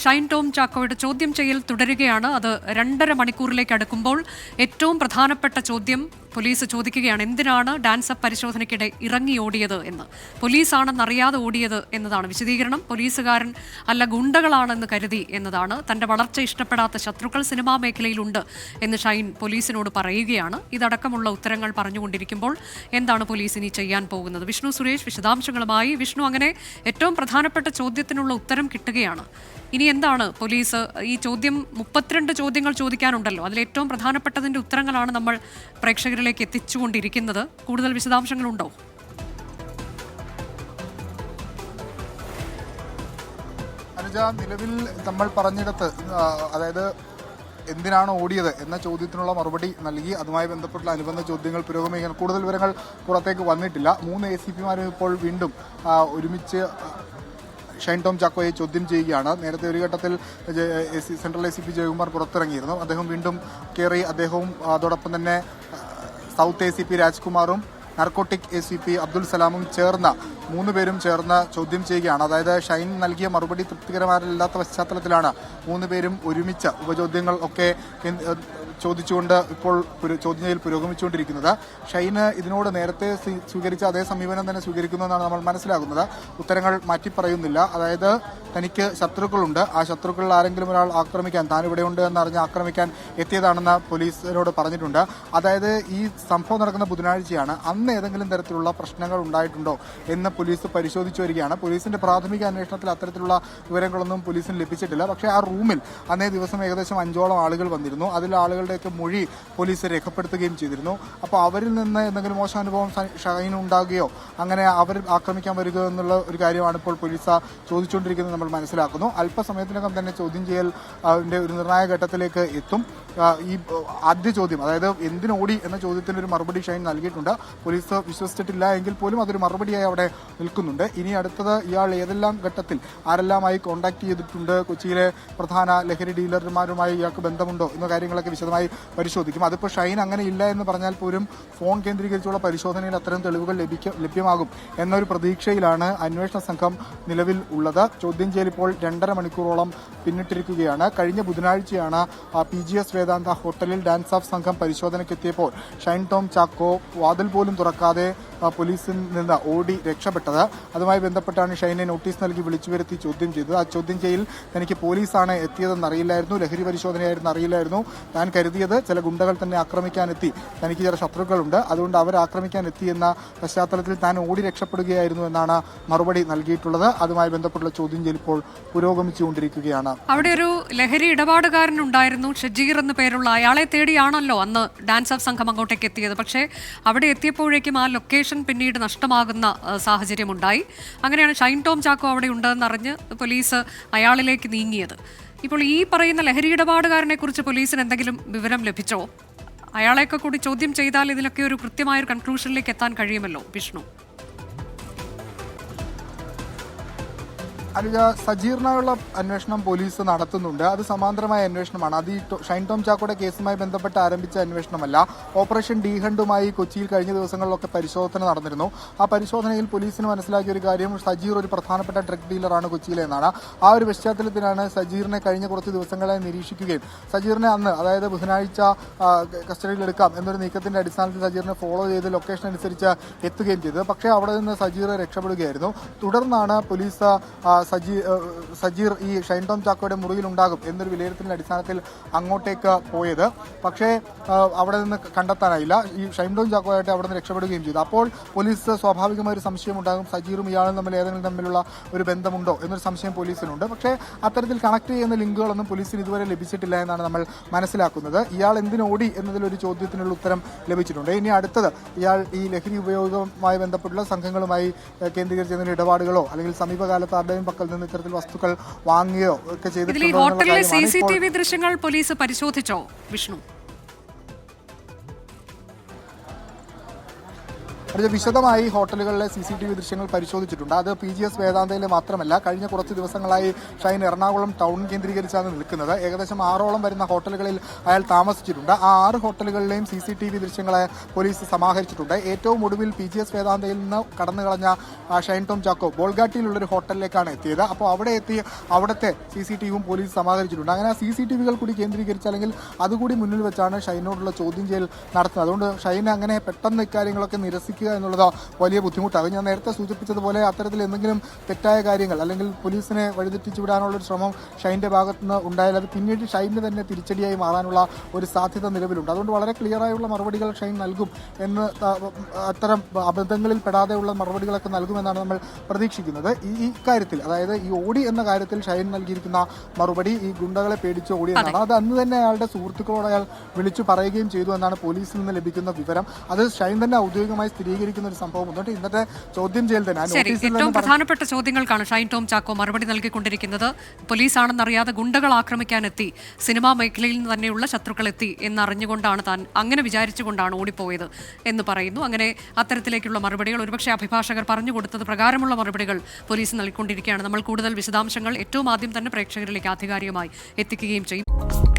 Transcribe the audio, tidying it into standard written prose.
ഷൈൻ ടോം ചാക്കോയുടെ ചോദ്യം ചെയ്യൽ തുടരുകയാണ്. അത് 2.5 മണിക്കൂറിലേക്ക് അടുക്കുമ്പോൾ ഏറ്റവും പ്രധാനപ്പെട്ട ചോദ്യം പോലീസ് ചോദിക്കുകയാണ്, എന്തിനാണ് ഡാൻസ് അപ്പ് പരിശോധനയ്ക്കിടെ ഇറങ്ങി ഓടിയത് എന്ന്. പോലീസാണെന്നറിയാതെ ഓടിയത് എന്നതാണ് വിശദീകരണം. പോലീസുകാരൻ അല്ല, ഗുണ്ടകളാണെന്ന് കരുതി എന്നതാണ്. തന്റെ വളർച്ച ഇഷ്ടപ്പെടാത്ത ശത്രുക്കൾ സിനിമാ മേഖലയിലുണ്ട് എന്ന് ഷൈൻ പോലീസിനോട് പറയുകയാണ്. ഇതടക്കമുള്ള ഉത്തരങ്ങൾ പറഞ്ഞുകൊണ്ടിരിക്കുമ്പോൾ എന്താണ് പോലീസ് ഇനി ചെയ്യാൻ പോകുന്നത്? വിഷ്ണു സുരേഷ് വിശദാംശങ്ങളുമായി. വിഷ്ണു, അങ്ങനെ ഏറ്റവും പ്രധാനപ്പെട്ട ചോദ്യത്തിനുള്ള ഉത്തരം കിട്ടുകയാണ്. ഇനി എന്താണ് പോലീസ് ഈ ചോദ്യം 32 ചോദ്യങ്ങൾ ചോദിക്കാനുണ്ടല്ലോ, അതിൽ ഏറ്റവും പ്രധാനപ്പെട്ടതിന്റെ ഉത്തരങ്ങളാണ് നമ്മൾ പ്രേക്ഷകരിലേക്ക് എത്തിച്ചുകൊണ്ടിരിക്കുന്നത്. കൂടുതൽ വിശദാംശങ്ങളുണ്ടോ? അനുജ, നിലവിൽ നമ്മൾ പറഞ്ഞിടത്ത് അതായത് എന്തിനാണ് ഓടിയത് എന്ന ചോദ്യത്തിനുള്ള മറുപടി നൽകി. അതുമായി ബന്ധപ്പെട്ടുള്ള അനുബന്ധ ചോദ്യങ്ങൾ പുരോഗമിക്കാൻ കൂടുതൽ വിവരങ്ങൾ പുറത്തേക്ക് വന്നിട്ടില്ല. 3 ACPമാരും ഇപ്പോൾ വീണ്ടും ഒരുമിച്ച് ഷൈൻ ടോം ചാക്കോയെ ചോദ്യം ചെയ്യുകയാണ്. നേരത്തെ ഒരു ഘട്ടത്തിൽ സെൻട്രൽ ACP ജയകുമാർ പുറത്തിറങ്ങിയിരുന്നു. അദ്ദേഹം വീണ്ടും കയറി. അദ്ദേഹവും അതോടൊപ്പം തന്നെ സൗത്ത് ACP രാജ്കുമാറും നാർക്കോട്ടിക് ACP അബ്ദുൽ സലാമും ചേർന്ന 3 പേരും ചേർന്ന് ചോദ്യം ചെയ്യുകയാണ്. അതായത് ഷൈൻ നൽകിയ മറുപടി തൃപ്തികരമല്ലാത്ത പശ്ചാത്തലത്തിലാണ് 3 പേരും ഒരുമിച്ച് ഉപചോദ്യങ്ങൾ ഒക്കെ ചോദിച്ചുകൊണ്ട് ഇപ്പോൾ ചോദ്യം ചെയ്യൽ പുരോഗമിച്ചുകൊണ്ടിരിക്കുന്നത്. ഷൈന് ഇതിനോട് നേരത്തെ സ്വീകരിച്ച അതേ സമീപനം തന്നെ സ്വീകരിക്കുന്നു എന്നാണ് നമ്മൾ മനസ്സിലാക്കുന്നത്. ഉത്തരങ്ങൾ മാറ്റി പറയുന്നില്ല. അതായത് തനിക്ക് ശത്രുക്കളുണ്ട്, ആ ശത്രുക്കളിൽ ആരെങ്കിലും ഒരാൾ ആക്രമിക്കാൻ, താൻ ഇവിടെയുണ്ട് എന്നറിഞ്ഞ് ആക്രമിക്കാൻ എത്തിയതാണെന്ന് പോലീസിനോട് പറഞ്ഞിട്ടുണ്ട്. അതായത് ഈ സംഭവം നടക്കുന്ന ബുധനാഴ്ചയാണ്. അന്ന് ഏതെങ്കിലും തരത്തിലുള്ള പ്രശ്നങ്ങൾ ഉണ്ടായിട്ടുണ്ടോ എന്ന് പോലീസ് പരിശോധിച്ചു വരികയാണ്. പോലീസിന്റെ പ്രാഥമിക അന്വേഷണത്തിൽ അത്തരത്തിലുള്ള വിവരങ്ങളൊന്നും പോലീസിന് ലഭിച്ചിട്ടില്ല. പക്ഷേ ആ റൂമിൽ അന്നേ ദിവസം ഏകദേശം 5ഓളം ആളുകൾ വന്നിരുന്നു. അതിൽ ആളുകളുടെയൊക്കെ മൊഴി പോലീസ് രേഖപ്പെടുത്തുകയും ചെയ്തിരുന്നു. അപ്പോൾ അവരിൽ നിന്ന് എന്തെങ്കിലും മോശം അനുഭവം ഷൈന് ഉണ്ടാകുകയോ അങ്ങനെ അവർ ആക്രമിക്കാൻ വരികയോ എന്നുള്ള ഒരു കാര്യമാണ് ഇപ്പോൾ പോലീസ് ചോദിച്ചുകൊണ്ടിരിക്കുന്നത് നമ്മൾ മനസ്സിലാക്കുന്നു. അല്പസമയത്തിനകം തന്നെ ചോദ്യം ചെയ്യൽ ഒരു നിർണായക ഘട്ടത്തിലേക്ക് എത്തും. ഈ ആദ്യ ചോദ്യം, അതായത് എന്തിനോടി എന്ന ചോദ്യത്തിന് ഒരു മറുപടി ഷൈൻ നൽകിയിട്ടുണ്ട്. പോലീസ് വിശ്വസിച്ചിട്ടില്ല എങ്കിൽ പോലും അതൊരു മറുപടിയായി അവിടെ നിൽക്കുന്നുണ്ട്. ഇനി അടുത്തത് ഇയാൾ ഏതെല്ലാം ഘട്ടത്തിൽ ആരെല്ലാമായി കോൺടാക്ട് ചെയ്തിട്ടുണ്ട്, കൊച്ചിയിലെ പ്രധാന ലഹരി ഡീലർമാരുമായി ഇയാൾക്ക് ബന്ധമുണ്ടോ എന്ന കാര്യങ്ങളൊക്കെ വിശദമായി പരിശോധിക്കും. അതിപ്പോൾ ഷൈൻ അങ്ങനെ ഇല്ല എന്ന് പറഞ്ഞാൽ പോലും ഫോൺ കേന്ദ്രീകരിച്ചുള്ള പരിശോധനയിൽ അത്തരം തെളിവുകൾ ലഭ്യമാകും എന്നൊരു പ്രതീക്ഷയിലാണ് അന്വേഷണ സംഘം നിലവിൽ ഉള്ളത്. ചോദ്യം ചെയ്യൽ ഇപ്പോൾ 2.5 മണിക്കൂറോളം പിന്നിട്ടിരിക്കുകയാണ്. കഴിഞ്ഞ ബുധനാഴ്ചയാണ് PGS വേദാന്ത ഹോട്ടലിൽ ഡാൻസ് ഓഫ് സംഘം പരിശോധനയ്ക്കെത്തിയപ്പോൾ ഷൈൻ ടോം ചാക്കോ വാതിൽ പോലും തുറക്കാതെ പോലീസിൽ നിന്ന് ഓടി രക്ഷപ്പെട്ടത്. അതുമായി ബന്ധപ്പെട്ടാണ് ഷൈനെ നോട്ടീസ് നൽകി വിളിച്ചു വരുത്തി ചോദ്യം ചെയ്തത്. ആ ചോദ്യം ചെയ്യൽ തനിക്ക് പോലീസാണ് എത്തിയതെന്ന് അറിയില്ലായിരുന്നു, ലഹരി പരിശോധനയായിരുന്നു അറിയില്ലായിരുന്നു. താൻ കരുതിയത് ചില ഗുണ്ടകൾ തന്നെ ആക്രമിക്കാനെത്തി, തനിക്ക് ചില ശത്രുക്കളുണ്ട്, അതുകൊണ്ട് അവർ ആക്രമിക്കാൻ എത്തി എന്ന പശ്ചാത്തലത്തിൽ താൻ ഓടി രക്ഷപ്പെടുകയായിരുന്നു എന്നാണ് മറുപടി നൽകിയിട്ടുള്ളത്. അതുമായി ബന്ധപ്പെട്ടുള്ള ചോദ്യം ചെയ്യൽ ഇപ്പോൾ പുരോഗമിച്ചുകൊണ്ടിരിക്കുകയാണ്. അവിടെ ഒരു ലഹരി ഇടപാടുകാരനുണ്ടായിരുന്നു, ഷജീർ എന്ന പേരുള്ള. അയാളെ തേടിയാണല്ലോ അന്ന് ഡാൻസ് ഓഫ് സംഘം അങ്ങോട്ടേക്ക് എത്തിയത്. പക്ഷേ അവിടെ എത്തിയപ്പോഴേക്കും ആ ലൊക്കേഷൻ പിന്നീട് നഷ്ടമാകുന്ന സാഹചര്യമുണ്ടായി. അങ്ങനെയാണ് ഷൈൻ ടോം ചാക്കോ അവിടെ ഉണ്ടെന്നറിഞ്ഞ് പോലീസ് അയാളിലേക്ക് നീങ്ങിയത്. ഇപ്പോൾ ഈ പറയുന്ന ലഹരി ഇടപാടുകാരനെ കുറിച്ച് പോലീസിന് എന്തെങ്കിലും വിവരം ലഭിച്ചോ? അയാളെയൊക്കെ കൂടി ചോദ്യം ചെയ്താൽ ഇതിലൊക്കെ ഒരു കൃത്യമായൊരു കൺക്ലൂഷനിലേക്ക് എത്താൻ കഴിയുമല്ലോ വിഷ്ണു. അനുജ, സജീറിനായുള്ള അന്വേഷണം പോലീസ് നടത്തുന്നുണ്ട്. അത് സമാന്തരമായ അന്വേഷണമാണ്. അത് ഈ ഷൈൻ ടോം ചാക്കോയുടെ കേസുമായി ബന്ധപ്പെട്ട് ആരംഭിച്ച അന്വേഷണമല്ല. ഓപ്പറേഷൻ ഡി ഹണ്ടുമായി കൊച്ചിയിൽ കഴിഞ്ഞ ദിവസങ്ങളിലൊക്കെ പരിശോധന നടന്നിരുന്നു. ആ പരിശോധനയിൽ പോലീസിന് മനസ്സിലാക്കിയ ഒരു കാര്യം, സജീർ ഒരു പ്രധാനപ്പെട്ട ഡ്രഗ് ഡീലറാണ് കൊച്ചിയിലെ എന്നാണ്. ആ ഒരു പശ്ചാത്തലത്തിലാണ് സജീറിനെ കഴിഞ്ഞ കുറച്ച് ദിവസങ്ങളെ നിരീക്ഷിക്കുകയും സജീറിനെ അന്ന്, അതായത് ബുധനാഴ്ച കസ്റ്റഡിയിലെടുക്കാം എന്നൊരു നീക്കത്തിന്റെ അടിസ്ഥാനത്തിൽ സജീറിനെ ഫോളോ ചെയ്ത് ലൊക്കേഷൻ അനുസരിച്ച് എത്തുകയും ചെയ്തത്. പക്ഷേ അവിടെ നിന്ന് സജീർ രക്ഷപ്പെടുകയായിരുന്നു. തുടർന്നാണ് പോലീസ് സജീർ ഈ ഷൈൻ ടോം ചാക്കോയുടെ മുറിയിലുണ്ടാകും എന്നൊരു വിലയിരുത്തലിന്റെ അടിസ്ഥാനത്തിൽ അങ്ങോട്ടേക്ക് പോയത്. പക്ഷേ അവിടെ നിന്ന് കണ്ടെത്താനായില്ല. ഈ ഷൈൻ ടോം ചാക്കോയായിട്ട് അവിടെ നിന്ന് രക്ഷപ്പെടുകയും ചെയ്തു. അപ്പോൾ പോലീസ് സ്വാഭാവികമായ ഒരു സംശയം ഉണ്ടാകും, സജീറും ഇയാളും തമ്മിൽ ഏതെങ്കിലും തമ്മിലുള്ള ഒരു ബന്ധമുണ്ടോ എന്നൊരു സംശയം പോലീസിനുണ്ട്. പക്ഷേ അത്തരത്തിൽ കണക്ട് ചെയ്യുന്ന ലിങ്കുകളൊന്നും പോലീസിന് ഇതുവരെ ലഭിച്ചിട്ടില്ല എന്നാണ് നമ്മൾ മനസ്സിലാക്കുന്നത്. ഇയാൾ എന്തിനോടി എന്നതിലൊരു ചോദ്യത്തിനുള്ള ഉത്തരം ലഭിച്ചിട്ടുണ്ട്. ഇനി അടുത്തത്, ഇയാൾ ഈ ലഹരി ഉപയോഗവുമായി ബന്ധപ്പെട്ടുള്ള സംഘങ്ങളുമായി കേന്ദ്രീകരിച്ച ഇടപാടുകളോ അല്ലെങ്കിൽ സമീപകാലത്ത് ആരുടെയും പക്കൽ നിന്ന് ഇത്തരത്തിൽ വസ്തുക്കൾ വാങ്ങുകയോ ഒക്കെ ചെയ്തിട്ടുണ്ടോ? ഹോട്ടലിലെ CCTV ദൃശ്യങ്ങൾ പോലീസ് പരിശോധിച്ചോ വിഷ്ണു? അത് വിശദമായി ഹോട്ടലുകളിലെ CCTV ദൃശ്യങ്ങൾ പരിശോധിച്ചിട്ടുണ്ട്. അത് PGS വേദാന്തയിൽ മാത്രമല്ല, കഴിഞ്ഞ കുറച്ച് ദിവസങ്ങളായി ഷൈൻ എറണാകുളം ടൗൺ കേന്ദ്രീകരിച്ചാണ് നിൽക്കുന്നത്. ഏകദേശം 6ഓളം വരുന്ന ഹോട്ടലുകളിൽ അയാൾ താമസിച്ചിട്ടുണ്ട്. ആ 6 ഹോട്ടലുകളിലെയും CCTV ദൃശ്യങ്ങളെ പോലീസ് സമാഹരിച്ചിട്ടുണ്ട്. ഏറ്റവും ഒടുവിൽ PGS വേദാന്തയിൽ നിന്ന് കടന്നു കളഞ്ഞ ഷൈൻ ടോം ചാക്കോ ബോൾഗാട്ടിയിലുള്ളൊരു ഹോട്ടലിലേക്കാണ് എത്തിയത്. അപ്പോൾ അവിടെ എത്തി അവിടുത്തെ CCTVയും പോലീസ് സമാഹരിച്ചിട്ടുണ്ട്. അങ്ങനെ ആ CCTVകൾ കൂടി കേന്ദ്രീകരിച്ച് അല്ലെങ്കിൽ അതുകൂടി മുന്നിൽ വെച്ചാണ് ഷൈനോടുള്ള ചോദ്യം ചെയ്യൽ നടത്തുന്നത്. അതുകൊണ്ട് ഷൈൻ അങ്ങനെ പെട്ടെന്ന് ഇക്കാര്യങ്ങളൊക്കെ നിരസിക്കുക എന്നുള്ളത് വലിയ ബുദ്ധിമുട്ടാണ്. ഞാൻ നേരത്തെ സൂചിപ്പിച്ചതുപോലെ അത്തരത്തിൽ എന്തെങ്കിലും തെറ്റായ കാര്യങ്ങൾ അല്ലെങ്കിൽ പോലീസിനെ വഴിതെറ്റിച്ചു വിടാനുള്ളൊരു ശ്രമം ഷൈൻ്റെ ഭാഗത്തുനിന്ന് ഉണ്ടായാൽ അത് പിന്നീട് ഷൈന് തന്നെ തിരിച്ചടിയായി മാറാനുള്ള ഒരു സാധ്യത നിലവിലുണ്ട്. അതുകൊണ്ട് വളരെ ക്ലിയറായുള്ള മറുപടികൾ ഷൈൻ നൽകും എന്ന് അത്തരം അബദ്ധങ്ങളിൽ പെടാതെയുള്ള മറുപടികളൊക്കെ നൽകുമെന്നാണ് നമ്മൾ പ്രതീക്ഷിക്കുന്നത്. ഈ കാര്യത്തിൽ, അതായത് ഈ ഓടി എന്ന കാര്യത്തിൽ ഷൈൻ നൽകിയിരിക്കുന്ന മറുപടി ഈ ഗുണ്ടകളെ പേടിച്ച് ഓടി എന്നാണ്. അത് അന്ന് തന്നെ അയാളുടെ സുഹൃത്തുക്കളോട് അയാൾ വിളിച്ചു പറയുകയും ചെയ്തു എന്നാണ് പോലീസിൽ നിന്ന് ലഭിക്കുന്ന വിവരം. അത് ഷൈൻ തന്നെ ഔദ്യോഗികമായി സ്ഥിരീകരിക്കുന്ന ഒരു സംഭവം. എന്നിട്ട് ഇന്നത്തെ ചോദ്യം ചെയ്യൽ തന്നെ ഏറ്റവും പ്രധാനപ്പെട്ട ചോദ്യങ്ങൾക്കാണ് ഷൈൻ ടോം ചാക്കോ മറുപടി നൽകിക്കൊണ്ടിരിക്കുന്നത്. പോലീസാണെന്നറിയാതെ ഗുണ്ടകൾ ആക്രമിക്കാനെത്തി, സിനിമാ മേഖലയിൽ നിന്ന് തന്നെയുള്ള ശത്രുക്കൾ എത്തി എന്നറിഞ്ഞുകൊണ്ടാണ് താൻ, അങ്ങനെ വിചാരിച്ചുകൊണ്ടാണ് ഓടിപ്പോയത് എന്ന് പറയുന്നു. അങ്ങനെ അത്തരത്തിലേക്കുള്ള മറുപടികൾ ഒരുപക്ഷെ അഭിഭാഷകർ പറഞ്ഞു കൊടുത്തത് പ്രകാരമുള്ള മറുപടികൾ പോലീസ് നൽകിക്കൊണ്ടിരിക്കുകയാണ്. നമ്മൾ കൂടുതൽ വിശദാംശങ്ങൾ ഏറ്റവും ആദ്യം തന്നെ പ്രേക്ഷകരിലേക്ക് ആധികാരികമായി എത്തിക്കുകയും ചെയ്യും.